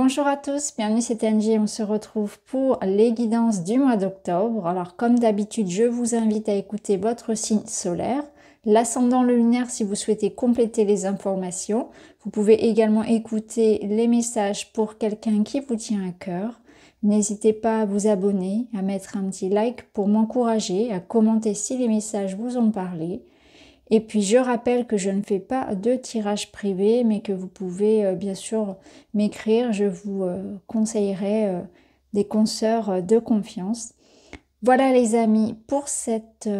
Bonjour à tous, bienvenue, c'est Angie. On se retrouve pour les guidances du mois d'octobre. Alors comme d'habitude, je vous invite à écouter votre signe solaire, l'ascendant, le lunaire si vous souhaitez compléter les informations. Vous pouvez également écouter les messages pour quelqu'un qui vous tient à cœur. N'hésitez pas à vous abonner, à mettre un petit like pour m'encourager, à commenter si les messages vous ont parlé. Et puis je rappelle que je ne fais pas de tirage privé, mais que vous pouvez bien sûr m'écrire. Je vous conseillerai des consoeurs de confiance. Voilà les amis pour cette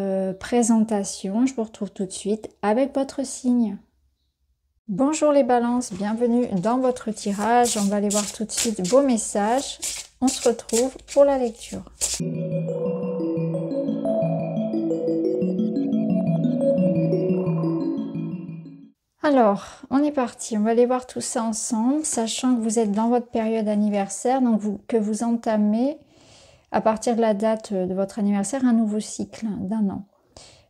présentation. Je vous retrouve tout de suite avec votre signe. Bonjour les balances, bienvenue dans votre tirage. On va aller voir tout de suite vos messages. On se retrouve pour la lecture. Alors, on est parti, on va aller voir tout ça ensemble, sachant que vous êtes dans votre période anniversaire, donc que vous entamez, à partir de la date de votre anniversaire, un nouveau cycle d'un an.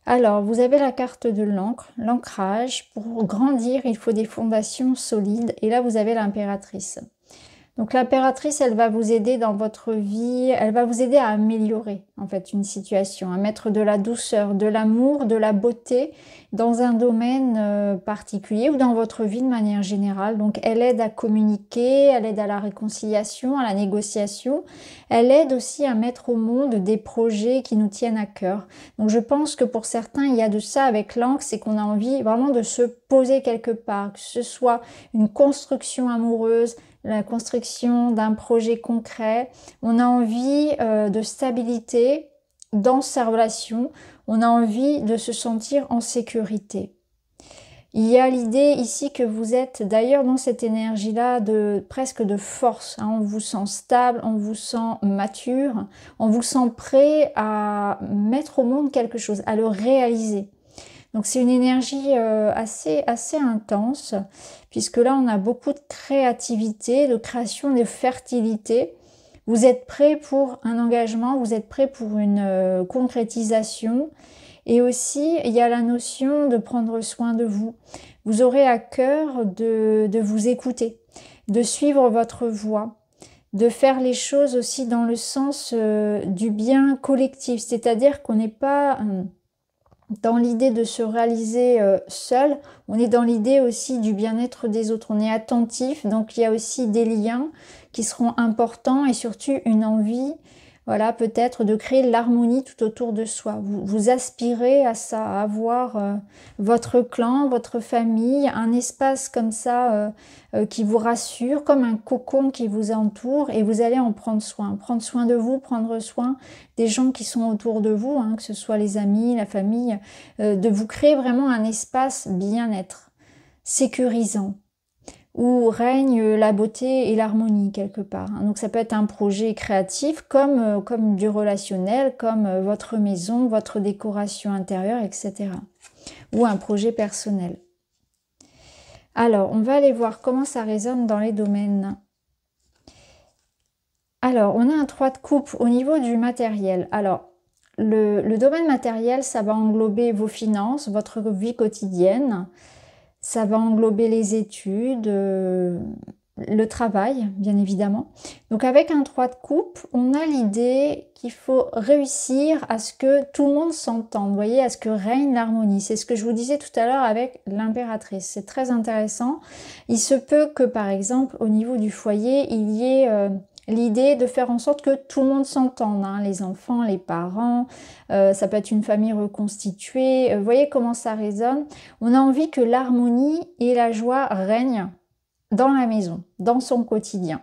Alors, vous avez la carte de l'encre, l'ancrage. Pour grandir, il faut des fondations solides, et là, vous avez l'impératrice. Donc l'impératrice, elle va vous aider dans votre vie, elle va vous aider à améliorer en fait une situation, à mettre de la douceur, de l'amour, de la beauté dans un domaine particulier ou dans votre vie de manière générale. Donc elle aide à communiquer, elle aide à la réconciliation, à la négociation, elle aide aussi à mettre au monde des projets qui nous tiennent à cœur. Donc je pense que pour certains, il y a de ça avec l'encre, c'est qu'on a envie vraiment de se poser quelque part, que ce soit une construction amoureuse, la construction d'un projet concret. On a envie de stabilité dans sa relation. On a envie de se sentir en sécurité. Il y a l'idée ici que vous êtes d'ailleurs dans cette énergie-là de presque de force. On vous sent stable, on vous sent mature, on vous sent prêt à mettre au monde quelque chose, à le réaliser. Donc c'est une énergie assez intense, puisque là on a beaucoup de créativité, de création, de fertilité. Vous êtes prêt pour un engagement, vous êtes prêt pour une concrétisation. Et aussi, il y a la notion de prendre soin de vous. Vous aurez à cœur de vous écouter, de suivre votre voie, de faire les choses aussi dans le sens du bien collectif. C'est-à-dire qu'on n'est pas dans l'idée de se réaliser seul, on est dans l'idée aussi du bien-être des autres. On est attentif, donc il y a aussi des liens qui seront importants et surtout une envie, voilà, peut-être de créer l'harmonie tout autour de soi. Vous aspirez à ça, à avoir votre clan, votre famille, un espace comme ça qui vous rassure, comme un cocon qui vous entoure et vous allez en prendre soin de vous, prendre soin des gens qui sont autour de vous, que ce soit les amis, la famille, de vous créer vraiment un espace bien-être, sécurisant, où règne la beauté et l'harmonie quelque part. Donc ça peut être un projet créatif comme du relationnel, comme votre maison, votre décoration intérieure, etc. Ou un projet personnel. Alors, on va aller voir comment ça résonne dans les domaines. Alors, on a un 3 de coupe au niveau du matériel. Alors, le domaine matériel, ça va englober vos finances, votre vie quotidienne. Ça va englober les études, le travail, bien évidemment. Donc avec un 3 de coupe, on a l'idée qu'il faut réussir à ce que tout le monde s'entende, vous voyez, à ce que règne l'harmonie. C'est ce que je vous disais tout à l'heure avec l'impératrice. C'est très intéressant. Il se peut que, par exemple, au niveau du foyer, il y ait l'idée de faire en sorte que tout le monde s'entende, les enfants, les parents, ça peut être une famille reconstituée. Vous voyez comment ça résonne. On a envie que l'harmonie et la joie règnent dans la maison, dans son quotidien.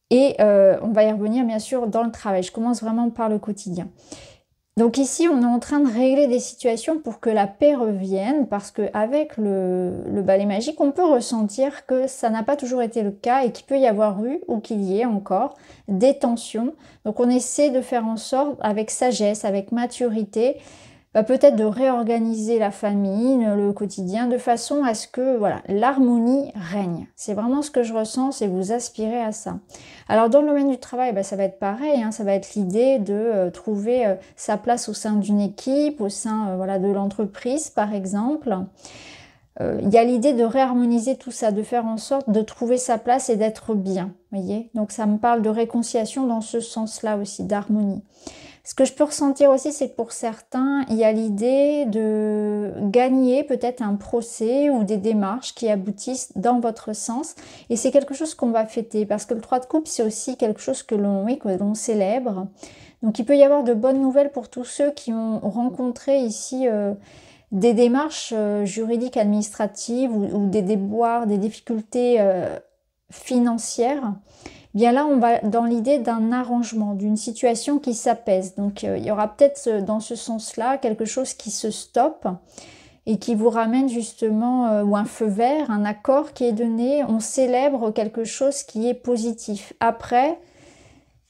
Et on va y revenir bien sûr dans le travail. Je commence vraiment par le quotidien. Donc ici, on est en train de régler des situations pour que la paix revienne, parce qu'avec le balai magique, on peut ressentir que ça n'a pas toujours été le cas et qu'il peut y avoir eu, ou qu'il y ait encore, des tensions. Donc on essaie de faire en sorte, avec sagesse, avec maturité, peut-être de réorganiser la famille, le quotidien, de façon à ce que voilà, l'harmonie règne. C'est vraiment ce que je ressens, c'est vous aspirez à ça. Alors dans le domaine du travail, ça va être pareil, ça va être l'idée de trouver sa place au sein d'une équipe, au sein de l'entreprise par exemple. il y a l'idée de réharmoniser tout ça, de faire en sorte de trouver sa place et d'être bien, voyez. Donc ça me parle de réconciliation dans ce sens-là aussi, d'harmonie. Ce que je peux ressentir aussi, c'est que pour certains, il y a l'idée de gagner peut-être un procès ou des démarches qui aboutissent dans votre sens. Et c'est quelque chose qu'on va fêter, parce que le 3 de coupe, c'est aussi quelque chose que l'on célèbre. Donc il peut y avoir de bonnes nouvelles pour tous ceux qui ont rencontré ici des démarches juridiques, administratives ou des déboires, des difficultés financières. Bien là, on va dans l'idée d'un arrangement, d'une situation qui s'apaise. Donc, il y aura peut-être dans ce sens-là quelque chose qui se stoppe et qui vous ramène justement, ou un feu vert, un accord qui est donné. On célèbre quelque chose qui est positif. Après,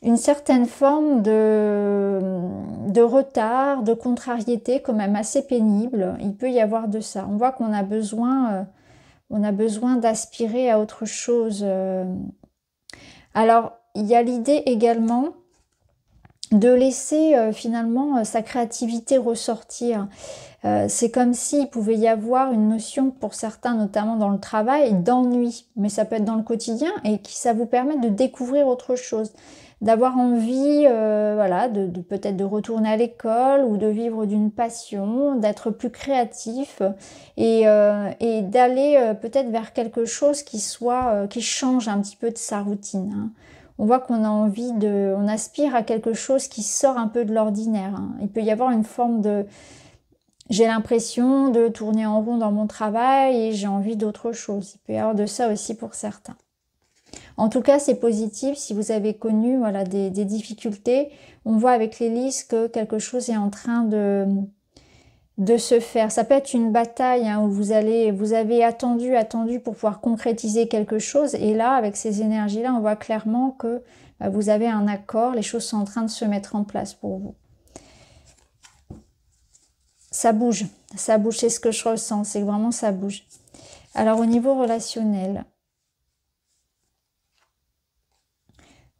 une certaine forme de retard, de contrariété quand même assez pénible. Il peut y avoir de ça. On voit qu'on a besoin d'aspirer à autre chose. Alors, il y a l'idée également de laisser finalement sa créativité ressortir. C'est comme s'il pouvait y avoir une notion pour certains, notamment dans le travail, d'ennui. Mais ça peut être dans le quotidien et ça vous permet de découvrir autre chose. D'avoir envie voilà, de peut-être de retourner à l'école ou de vivre d'une passion, d'être plus créatif et d'aller peut-être vers quelque chose qui change un petit peu de sa routine. Hein. On voit qu'on a envie on aspire à quelque chose qui sort un peu de l'ordinaire. Hein. Il peut y avoir une forme de, j'ai l'impression de tourner en rond dans mon travail et j'ai envie d'autre chose. Il peut y avoir de ça aussi pour certains. En tout cas, c'est positif si vous avez connu voilà, des difficultés. On voit avec l'hélice que quelque chose est en train de se faire. Ça peut être une bataille hein, où vous avez attendu pour pouvoir concrétiser quelque chose. Et là, avec ces énergies-là, on voit clairement que vous avez un accord. Les choses sont en train de se mettre en place pour vous. Ça bouge, c'est ce que je ressens. C'est que vraiment ça bouge. Alors, au niveau relationnel...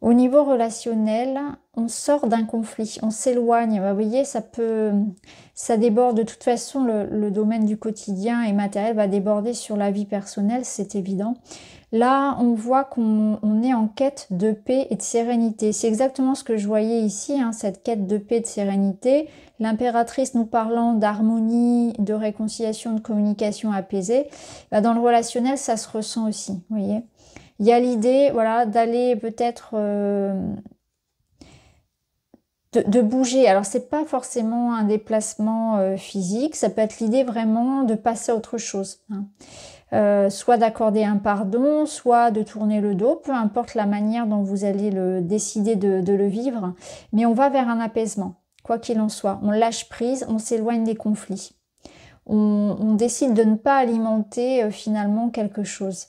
Au niveau relationnel, on sort d'un conflit, on s'éloigne. Vous voyez, ça déborde. De toute façon, le domaine du quotidien et matériel va déborder sur la vie personnelle, c'est évident. Là, on voit qu'on est en quête de paix et de sérénité. C'est exactement ce que je voyais ici, hein, cette quête de paix et de sérénité. L'impératrice nous parlant d'harmonie, de réconciliation, de communication apaisée. Dans le relationnel, ça se ressent aussi, vous voyez. Il y a l'idée voilà, d'aller peut-être de bouger. Alors, c'est pas forcément un déplacement physique, ça peut être l'idée vraiment de passer à autre chose. Hein. Soit d'accorder un pardon, soit de tourner le dos, peu importe la manière dont vous allez décider de le vivre. Mais on va vers un apaisement, quoi qu'il en soit. On lâche prise, on s'éloigne des conflits. On décide de ne pas alimenter finalement quelque chose.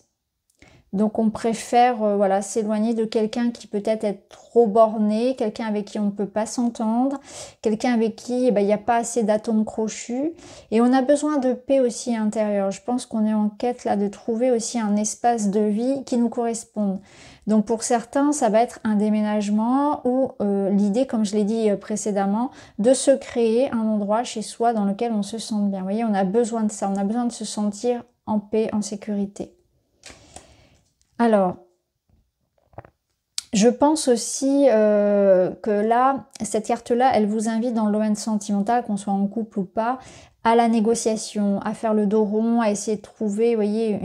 Donc on préfère voilà, s'éloigner de quelqu'un qui peut-être est trop borné, quelqu'un avec qui on ne peut pas s'entendre, quelqu'un avec qui il n'y a pas assez d'atomes crochus. Et on a besoin de paix aussi intérieure. Je pense qu'on est en quête là de trouver aussi un espace de vie qui nous corresponde. Donc pour certains, ça va être un déménagement ou l'idée, comme je l'ai dit précédemment, de se créer un endroit chez soi dans lequel on se sente bien. Vous voyez, on a besoin de ça, on a besoin de se sentir en paix, en sécurité. Alors, je pense aussi que là, cette carte-là, elle vous invite dans le domaine sentimental, qu'on soit en couple ou pas, à la négociation, à faire le dos rond, à essayer de trouver, vous voyez,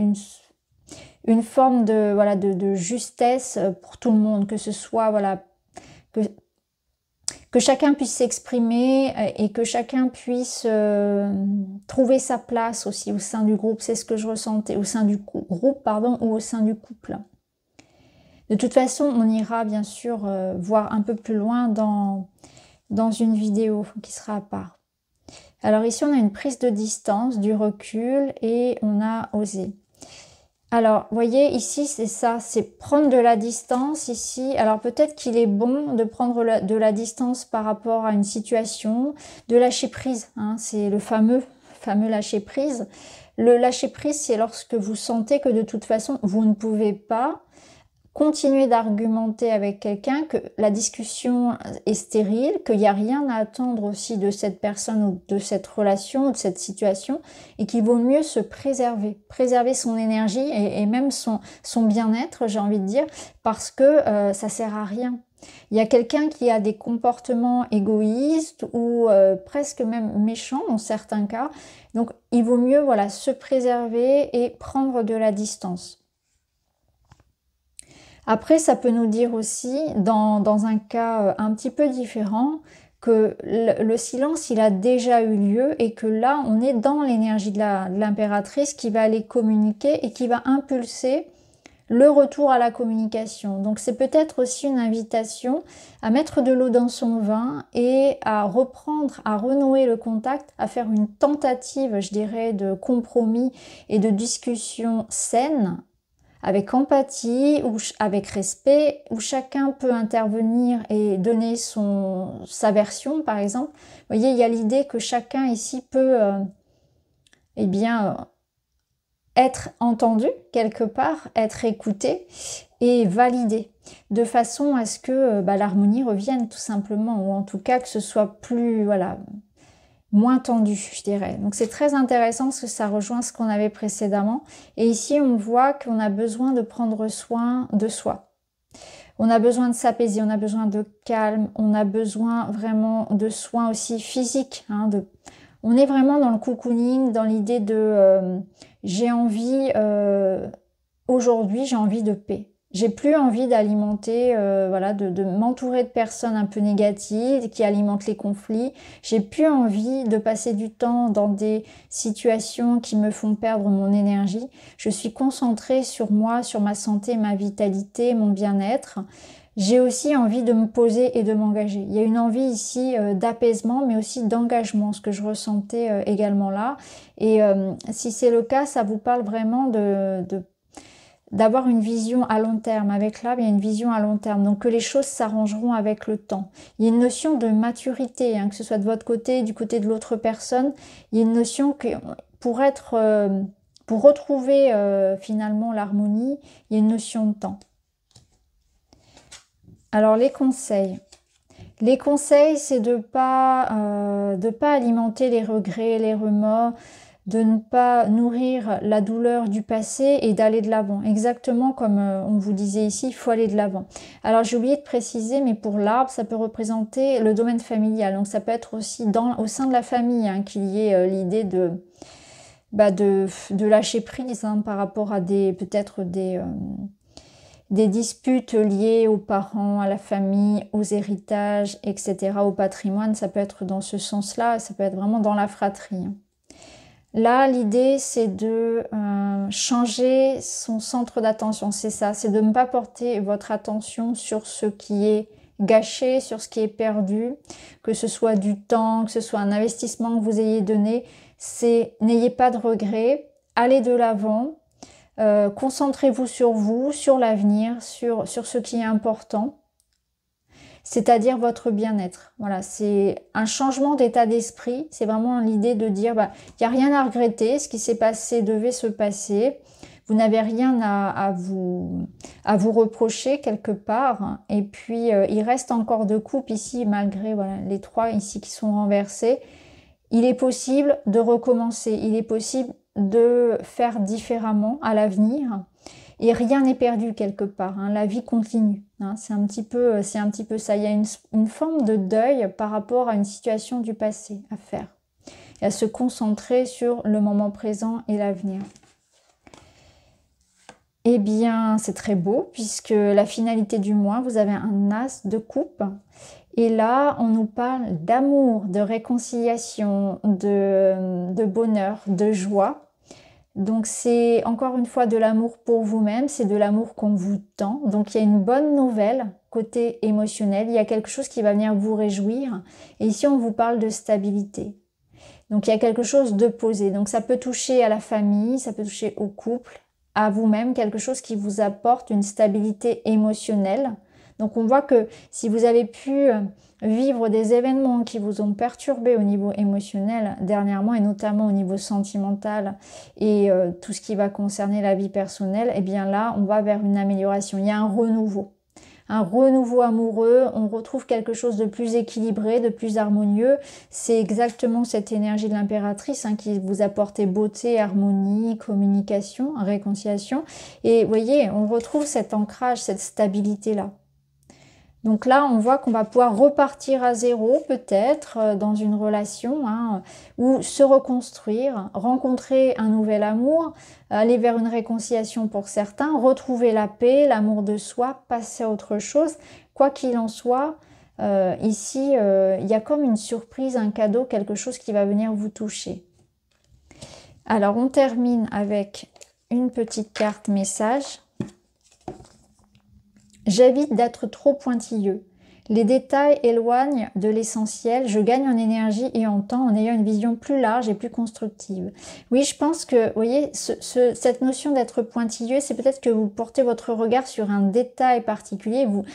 une forme de, voilà, de justesse pour tout le monde, que ce soit, voilà, que chacun puisse s'exprimer et que chacun puisse trouver sa place aussi au sein du groupe. C'est ce que je ressentais, au sein du groupe, pardon, ou au sein du couple. De toute façon, on ira bien sûr voir un peu plus loin dans une vidéo qui sera à part. Alors ici, on a une prise de distance, du recul et on a osé. Alors, vous voyez, ici, c'est ça, c'est prendre de la distance ici. Alors, peut-être qu'il est bon de prendre de la distance par rapport à une situation, de lâcher prise. Hein, c'est le fameux lâcher prise. Le lâcher prise, c'est lorsque vous sentez que de toute façon, vous ne pouvez pas continuer d'argumenter avec quelqu'un que la discussion est stérile, qu'il n'y a rien à attendre aussi de cette personne ou de cette relation ou de cette situation, et qu'il vaut mieux se préserver son énergie et même son bien-être, j'ai envie de dire, parce que ça sert à rien. Il y a quelqu'un qui a des comportements égoïstes ou presque même méchants dans certains cas, donc il vaut mieux voilà, se préserver et prendre de la distance. Après, ça peut nous dire aussi, dans un cas un petit peu différent, que le silence, il a déjà eu lieu et que là, on est dans l'énergie de l'impératrice qui va aller communiquer et qui va impulser le retour à la communication. Donc, c'est peut-être aussi une invitation à mettre de l'eau dans son vin et à reprendre, à renouer le contact, à faire une tentative, je dirais, de compromis et de discussion saine, avec empathie ou avec respect, où chacun peut intervenir et donner sa version, par exemple. Vous voyez, il y a l'idée que chacun ici peut être entendu quelque part, être écouté et validé, de façon à ce que l'harmonie revienne tout simplement, ou en tout cas que ce soit plus, voilà, moins tendu, je dirais. Donc c'est très intéressant parce que ça rejoint ce qu'on avait précédemment. Et ici, on voit qu'on a besoin de prendre soin de soi. On a besoin de s'apaiser, on a besoin de calme, on a besoin vraiment de soins aussi physiques. On est vraiment dans le cocooning, dans l'idée de j'ai envie, aujourd'hui, j'ai envie de paix. J'ai plus envie d'alimenter, de m'entourer de personnes un peu négatives qui alimentent les conflits. J'ai plus envie de passer du temps dans des situations qui me font perdre mon énergie. Je suis concentrée sur moi, sur ma santé, ma vitalité, mon bien-être. J'ai aussi envie de me poser et de m'engager. Il y a une envie ici d'apaisement, mais aussi d'engagement, ce que je ressentais également là. Et si c'est le cas, ça vous parle vraiment d'avoir une vision à long terme. Avec l'âme, il y a une vision à long terme. Donc que les choses s'arrangeront avec le temps. Il y a une notion de maturité, que ce soit de votre côté, du côté de l'autre personne. Il y a une notion que pour retrouver finalement l'harmonie, il y a une notion de temps. Alors les conseils. Les conseils, c'est de pas alimenter les regrets, les remords, de ne pas nourrir la douleur du passé et d'aller de l'avant. Exactement comme on vous disait ici, il faut aller de l'avant. Alors j'ai oublié de préciser, mais pour l'arbre, ça peut représenter le domaine familial. Donc ça peut être aussi au sein de la famille qu'il y ait l'idée de lâcher prise par rapport à peut-être des disputes liées aux parents, à la famille, aux héritages, etc., au patrimoine. Ça peut être dans ce sens-là, ça peut être vraiment dans la fratrie. Là, l'idée, c'est de changer son centre d'attention. C'est ça, c'est de ne pas porter votre attention sur ce qui est gâché, sur ce qui est perdu, que ce soit du temps, que ce soit un investissement que vous ayez donné. N'ayez pas de regrets, allez de l'avant. Concentrez-vous sur l'avenir, sur ce qui est important, c'est-à-dire votre bien-être. Voilà, c'est un changement d'état d'esprit. C'est vraiment l'idée de dire, il n'y a rien à regretter, ce qui s'est passé devait se passer. Vous n'avez rien à vous reprocher quelque part. Et puis, il reste encore 2 coupes ici, malgré les 3 ici qui sont renversés. Il est possible de recommencer. Il est possible de faire différemment à l'avenir. Et rien n'est perdu quelque part. La vie continue. C'est un petit peu ça. Il y a une forme de deuil par rapport à une situation du passé à faire. Et à se concentrer sur le moment présent et l'avenir. Eh bien, c'est très beau puisque la finalité du mois, vous avez un as de coupe. Et là, on nous parle d'amour, de réconciliation, de bonheur, de joie. Donc c'est encore une fois de l'amour pour vous-même, c'est de l'amour qu'on vous tend. Donc il y a une bonne nouvelle côté émotionnel, il y a quelque chose qui va venir vous réjouir. Et ici on vous parle de stabilité. Donc il y a quelque chose de posé. Donc ça peut toucher à la famille, ça peut toucher au couple, à vous-même, quelque chose qui vous apporte une stabilité émotionnelle. Donc on voit que si vous avez pu vivre des événements qui vous ont perturbé au niveau émotionnel dernièrement, et notamment au niveau sentimental et tout ce qui va concerner la vie personnelle, et bien là, on va vers une amélioration. Il y a un renouveau amoureux, on retrouve quelque chose de plus équilibré, de plus harmonieux. C'est exactement cette énergie de l'impératrice qui vous apporte beauté, harmonie, communication, réconciliation. Et vous voyez, on retrouve cet ancrage, cette stabilité-là. Donc là, on voit qu'on va pouvoir repartir à zéro, peut-être, dans une relation, ou se reconstruire, rencontrer un nouvel amour, aller vers une réconciliation pour certains, retrouver la paix, l'amour de soi, passer à autre chose. Quoi qu'il en soit, ici, il y a comme une surprise, un cadeau, quelque chose qui va venir vous toucher. Alors, on termine avec une petite carte message. J'évite d'être trop pointilleux. Les détails éloignent de l'essentiel. Je gagne en énergie et en temps en ayant une vision plus large et plus constructive. Oui, je pense que, vous voyez, cette notion d'être pointilleux, c'est peut-être que vous portez votre regard sur un détail particulier. Vous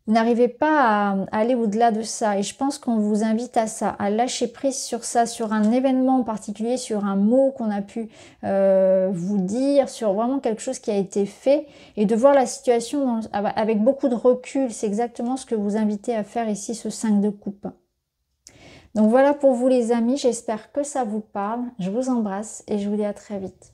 n'arrivez pas à aller au-delà de ça. Et je pense qu'on vous invite à ça, à lâcher prise sur ça, sur un événement en particulier, sur un mot qu'on a pu vous dire, sur vraiment quelque chose qui a été fait, et de voir la situation avec beaucoup de recul. C'est exactement ce que vous invitez à faire ici, ce 5 de coupe. Donc voilà pour vous les amis, j'espère que ça vous parle. Je vous embrasse et je vous dis à très vite.